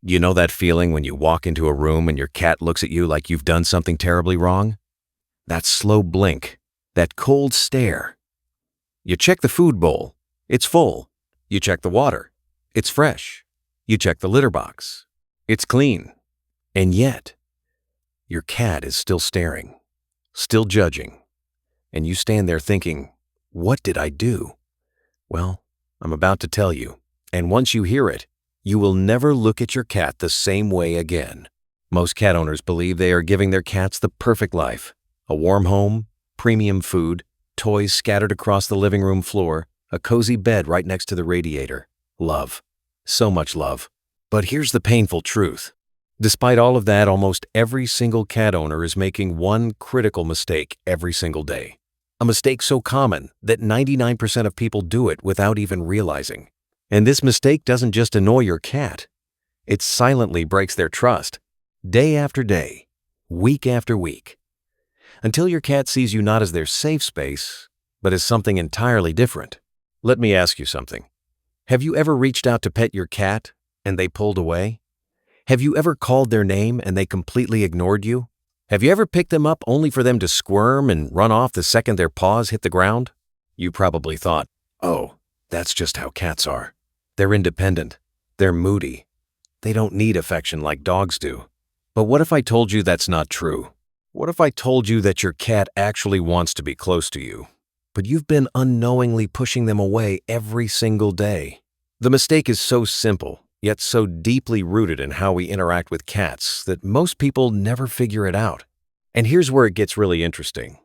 You know that feeling when you walk into a room and your cat looks at you like you've done something terribly wrong? That slow blink, that cold stare. You check the food bowl. It's full. You check the water. It's fresh. You check the litter box. It's clean. And yet, your cat is still staring, still judging. And you stand there thinking, what did I do? Well, I'm about to tell you. And once you hear it, you will never look at your cat the same way again. Most cat owners believe they are giving their cats the perfect life. A warm home, premium food, toys scattered across the living room floor, a cozy bed right next to the radiator. Love. So much love. But here's the painful truth. Despite all of that, almost every single cat owner is making one critical mistake every single day. A mistake so common that 99% of people do it without even realizing. And this mistake doesn't just annoy your cat. It silently breaks their trust, day after day, week after week, until your cat sees you not as their safe space, but as something entirely different. Let me ask you something. Have you ever reached out to pet your cat and they pulled away? Have you ever called their name and they completely ignored you? Have you ever picked them up only for them to squirm and run off the second their paws hit the ground? You probably thought, oh, that's just how cats are. They're independent. They're moody. They don't need affection like dogs do. But what if I told you that's not true? What if I told you that your cat actually wants to be close to you, but you've been unknowingly pushing them away every single day? The mistake is so simple, yet so deeply rooted in how we interact with cats that most people never figure it out. And here's where it gets really interesting.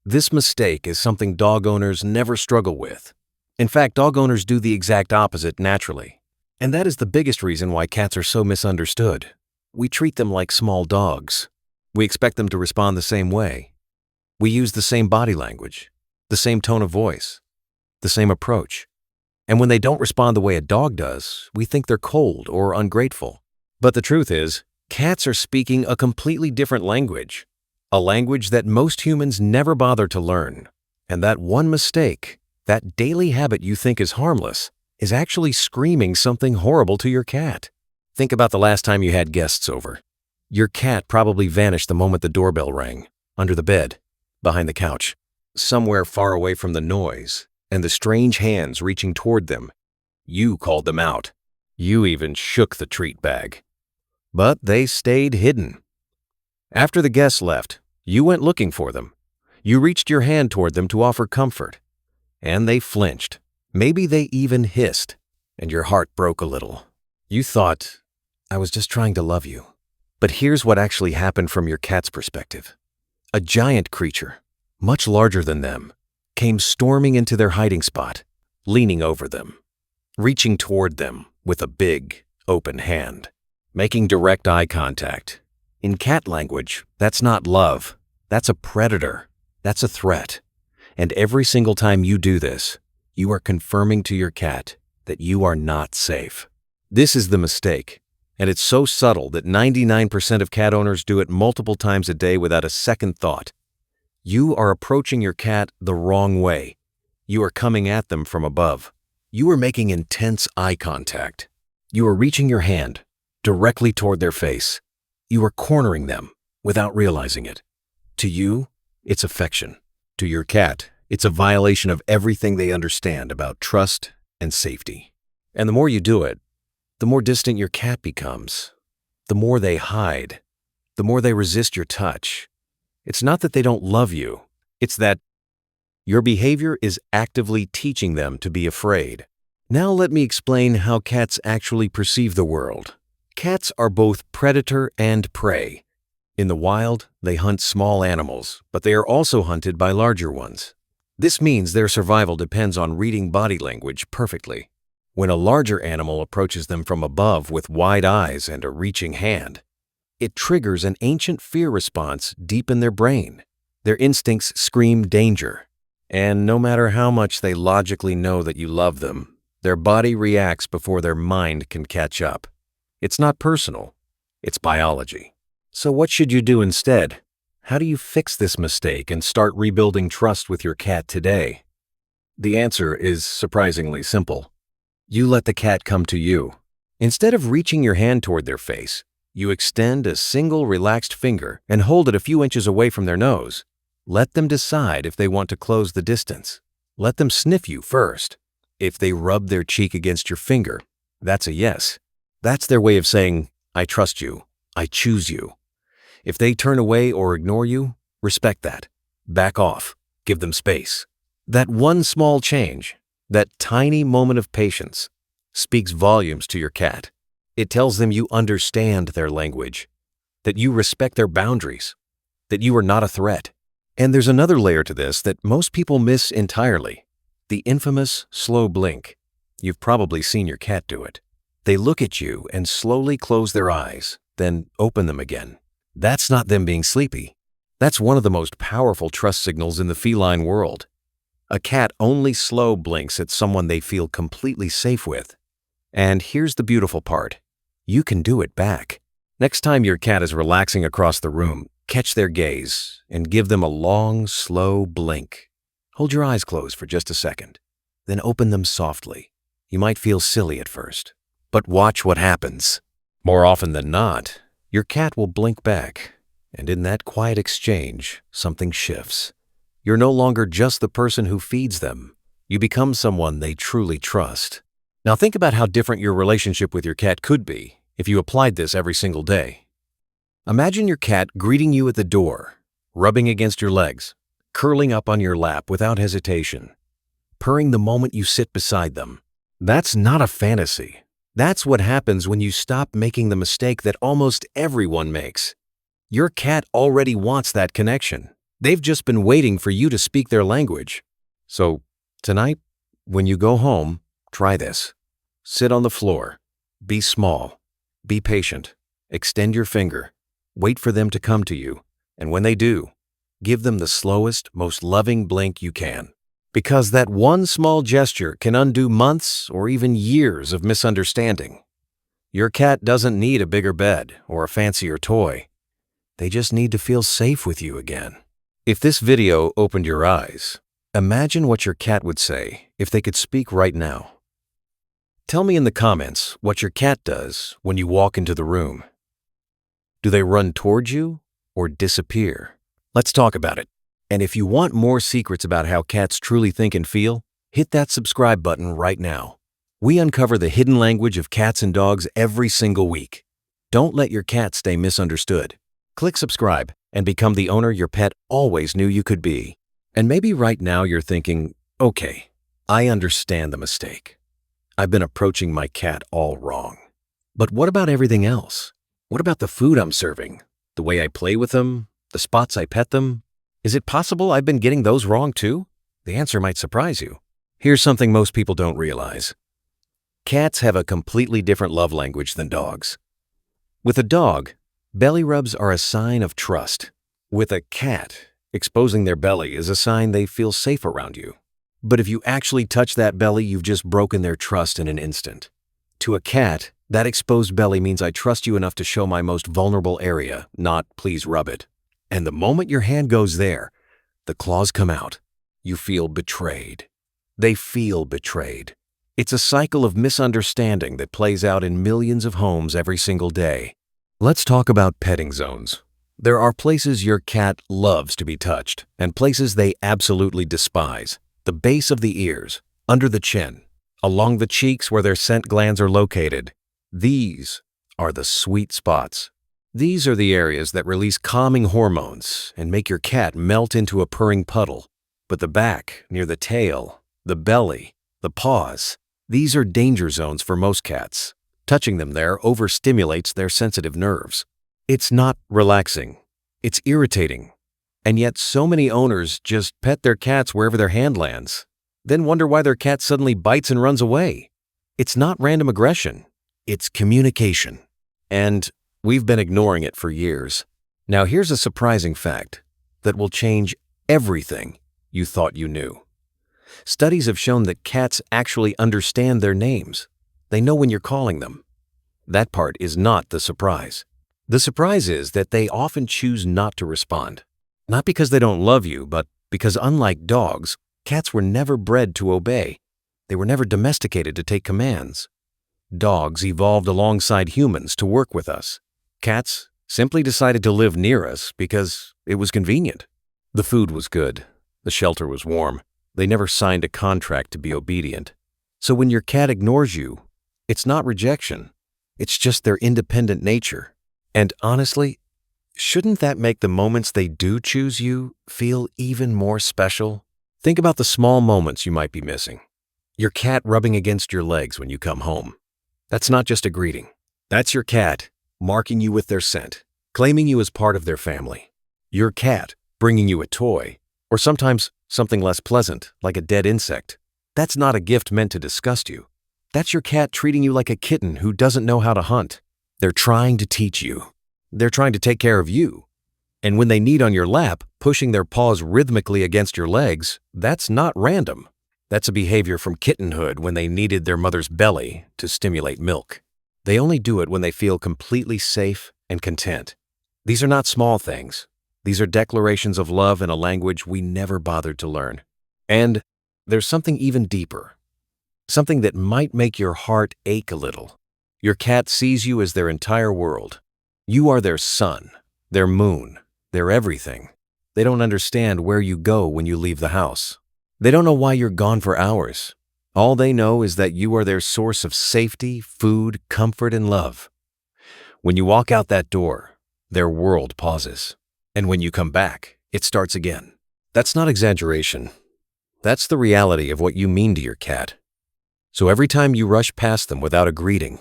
This mistake is something dog owners never struggle with. In fact, dog owners do the exact opposite naturally. And that is the biggest reason why cats are so misunderstood. We treat them like small dogs. We expect them to respond the same way. We use the same body language, the same tone of voice, the same approach. And when they don't respond the way a dog does, we think they're cold or ungrateful. But the truth is, cats are speaking a completely different language, a language that most humans never bother to learn. And that one mistake, that daily habit you think is harmless, is actually screaming something horrible to your cat. Think about the last time you had guests over. Your cat probably vanished the moment the doorbell rang, under the bed, behind the couch, somewhere far away from the noise and the strange hands reaching toward them. You called them out. You even shook the treat bag. But they stayed hidden. After the guests left, you went looking for them. You reached your hand toward them to offer comfort. And they flinched. Maybe they even hissed. And your heart broke a little. You thought, I was just trying to love you. But here's what actually happened from your cat's perspective. A giant creature, much larger than them, came storming into their hiding spot, leaning over them, reaching toward them with a big, open hand, making direct eye contact. In cat language, that's not love. That's a predator. That's a threat. And every single time you do this, you are confirming to your cat that you are not safe. This is the mistake. And it's so subtle that 99% of cat owners do it multiple times a day without a second thought. You are approaching your cat the wrong way. You are coming at them from above. You are making intense eye contact. You are reaching your hand directly toward their face. You are cornering them without realizing it. To you, it's affection. To your cat, it's a violation of everything they understand about trust and safety. And the more you do it, the more distant your cat becomes, the more they hide, the more they resist your touch. It's not that they don't love you, it's that your behavior is actively teaching them to be afraid. Now let me explain how cats actually perceive the world. Cats are both predator and prey. In the wild, they hunt small animals, but they are also hunted by larger ones. This means their survival depends on reading body language perfectly. When a larger animal approaches them from above with wide eyes and a reaching hand, it triggers an ancient fear response deep in their brain. Their instincts scream danger. And no matter how much they logically know that you love them, their body reacts before their mind can catch up. It's not personal. It's biology. So what should you do instead? How do you fix this mistake and start rebuilding trust with your cat today? The answer is surprisingly simple. You let the cat come to you. Instead of reaching your hand toward their face, you extend a single relaxed finger and hold it a few inches away from their nose. Let them decide if they want to close the distance. Let them sniff you first. If they rub their cheek against your finger, that's a yes. That's their way of saying, I trust you. I choose you. If they turn away or ignore you, respect that. Back off. Give them space. That one small change, that tiny moment of patience, speaks volumes to your cat. It tells them you understand their language, that you respect their boundaries, that you are not a threat. And there's another layer to this that most people miss entirely, the infamous slow blink. You've probably seen your cat do it. They look at you and slowly close their eyes, then open them again. That's not them being sleepy. That's one of the most powerful trust signals in the feline world. A cat only slow blinks at someone they feel completely safe with. And here's the beautiful part. You can do it back. Next time your cat is relaxing across the room, catch their gaze and give them a long, slow blink. Hold your eyes closed for just a second, then open them softly. You might feel silly at first, but watch what happens. More often than not, your cat will blink back, and in that quiet exchange, something shifts. You're no longer just the person who feeds them. You become someone they truly trust. Now think about how different your relationship with your cat could be if you applied this every single day. Imagine your cat greeting you at the door, rubbing against your legs, curling up on your lap without hesitation, purring the moment you sit beside them. That's not a fantasy. That's what happens when you stop making the mistake that almost everyone makes. Your cat already wants that connection. They've just been waiting for you to speak their language. So tonight, when you go home, try this. Sit on the floor. Be small. Be patient. Extend your finger. Wait for them to come to you. And when they do, give them the slowest, most loving blink you can. Because that one small gesture can undo months or even years of misunderstanding. Your cat doesn't need a bigger bed or a fancier toy. They just need to feel safe with you again. If this video opened your eyes, imagine what your cat would say if they could speak right now. Tell me in the comments what your cat does when you walk into the room. Do they run towards you or disappear? Let's talk about it. And if you want more secrets about how cats truly think and feel, hit that subscribe button right now. We uncover the hidden language of cats and dogs every single week. Don't let your cat stay misunderstood. Click subscribe and become the owner your pet always knew you could be. And maybe right now you're thinking, okay, I understand the mistake. I've been approaching my cat all wrong. But what about everything else? What about the food I'm serving? The way I play with them? The spots I pet them? Is it possible I've been getting those wrong too? The answer might surprise you. Here's something most people don't realize. Cats have a completely different love language than dogs. With a dog, belly rubs are a sign of trust. With a cat, exposing their belly is a sign they feel safe around you. But if you actually touch that belly, you've just broken their trust in an instant. To a cat, that exposed belly means I trust you enough to show my most vulnerable area, not please rub it. And the moment your hand goes there, the claws come out. You feel betrayed. They feel betrayed. It's a cycle of misunderstanding that plays out in millions of homes every single day. Let's talk about petting zones. There are places your cat loves to be touched and places they absolutely despise. The base of the ears, under the chin, along the cheeks where their scent glands are located. These are the sweet spots. These are the areas that release calming hormones and make your cat melt into a purring puddle. But the back, near the tail, the belly, the paws, these are danger zones for most cats. Touching them there overstimulates their sensitive nerves. It's not relaxing. It's irritating. And yet so many owners just pet their cats wherever their hand lands, then wonder why their cat suddenly bites and runs away. It's not random aggression. It's communication. And we've been ignoring it for years. Now here's a surprising fact that will change everything you thought you knew. Studies have shown that cats actually understand their names. They know when you're calling them. That part is not the surprise. The surprise is that they often choose not to respond. Not because they don't love you, but because unlike dogs, cats were never bred to obey. They were never domesticated to take commands. Dogs evolved alongside humans to work with us. Cats simply decided to live near us because it was convenient. The food was good. The shelter was warm. They never signed a contract to be obedient. So when your cat ignores you, it's not rejection. It's just their independent nature. And honestly, shouldn't that make the moments they do choose you feel even more special? Think about the small moments you might be missing. Your cat rubbing against your legs when you come home. That's not just a greeting. That's your cat marking you with their scent, claiming you as part of their family. Your cat bringing you a toy, or sometimes something less pleasant, like a dead insect. That's not a gift meant to disgust you. That's your cat treating you like a kitten who doesn't know how to hunt. They're trying to teach you. They're trying to take care of you. And when they knead on your lap, pushing their paws rhythmically against your legs, that's not random. That's a behavior from kittenhood when they kneaded their mother's belly to stimulate milk. They only do it when they feel completely safe and content. These are not small things. These are declarations of love in a language we never bothered to learn. And there's something even deeper. Something that might make your heart ache a little. Your cat sees you as their entire world. You are their sun, their moon, their everything. They don't understand where you go when you leave the house. They don't know why you're gone for hours. All they know is that you are their source of safety, food, comfort, and love. When you walk out that door, their world pauses. And when you come back, it starts again. That's not exaggeration. That's the reality of what you mean to your cat. So every time you rush past them without a greeting,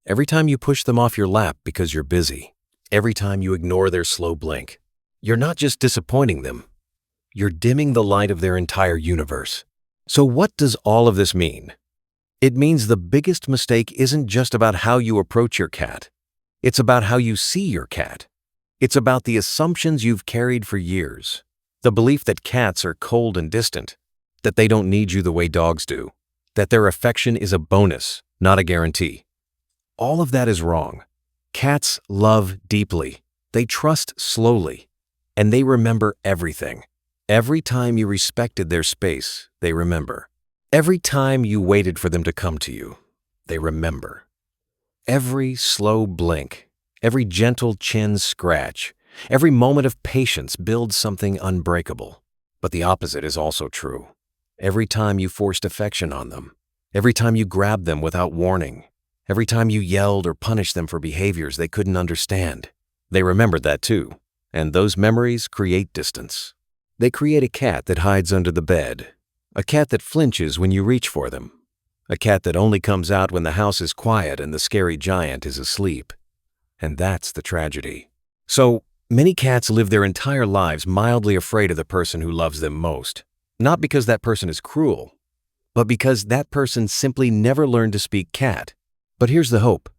every time you push them off your lap because you're busy, every time you ignore their slow blink, you're not just disappointing them, you're dimming the light of their entire universe. So what does all of this mean? It means the biggest mistake isn't just about how you approach your cat. It's about how you see your cat. It's about the assumptions you've carried for years. The belief that cats are cold and distant, that they don't need you the way dogs do, that their affection is a bonus, not a guarantee. All of that is wrong. Cats love deeply. They trust slowly. And they remember everything. Every time you respected their space, they remember. Every time you waited for them to come to you, they remember. Every slow blink, every gentle chin scratch, every moment of patience builds something unbreakable. But the opposite is also true. Every time you forced affection on them, every time you grabbed them without warning, every time you yelled or punished them for behaviors they couldn't understand, they remembered that too. And those memories create distance. They create a cat that hides under the bed, a cat that flinches when you reach for them, a cat that only comes out when the house is quiet and the scary giant is asleep. And that's the tragedy. So, many cats live their entire lives mildly afraid of the person who loves them most. Not because that person is cruel, but because that person simply never learned to speak cat. But here's the hope.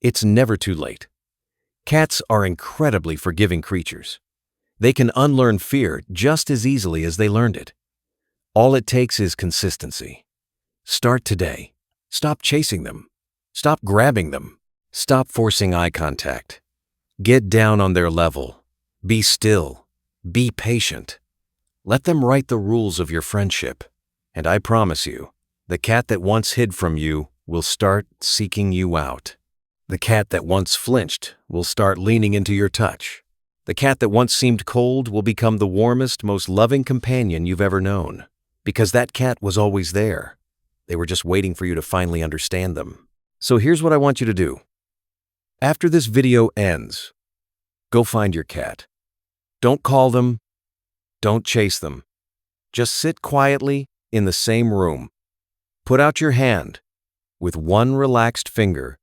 It's never too late. Cats are incredibly forgiving creatures. They can unlearn fear just as easily as they learned it. All it takes is consistency. Start today. Stop chasing them. Stop grabbing them. Stop forcing eye contact. Get down on their level. Be still. Be patient. Let them write the rules of your friendship. And I promise you, the cat that once hid from you will start seeking you out. The cat that once flinched will start leaning into your touch. The cat that once seemed cold will become the warmest, most loving companion you've ever known. Because that cat was always there. They were just waiting for you to finally understand them. So here's what I want you to do. After this video ends, go find your cat. Don't call them. Don't chase them. Just sit quietly in the same room. Put out your hand with one relaxed finger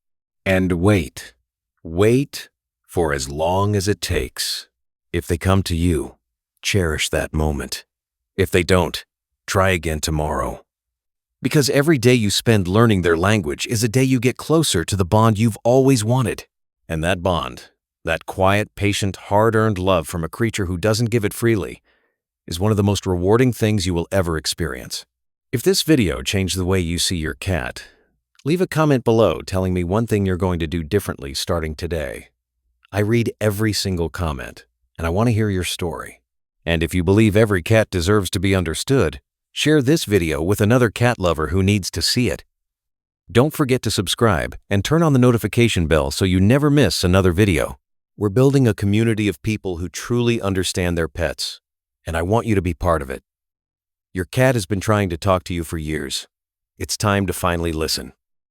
and wait. Wait for as long as it takes. If they come to you, cherish that moment. If they don't, try again tomorrow. Because every day you spend learning their language is a day you get closer to the bond you've always wanted. And that bond, that quiet, patient, hard-earned love from a creature who doesn't give it freely, is one of the most rewarding things you will ever experience. If this video changed the way you see your cat, leave a comment below telling me one thing you're going to do differently starting today. I read every single comment, and I want to hear your story. And if you believe every cat deserves to be understood, share this video with another cat lover who needs to see it. Don't forget to subscribe and turn on the notification bell so you never miss another video. We're building a community of people who truly understand their pets, and I want you to be part of it. Your cat has been trying to talk to you for years. It's time to finally listen.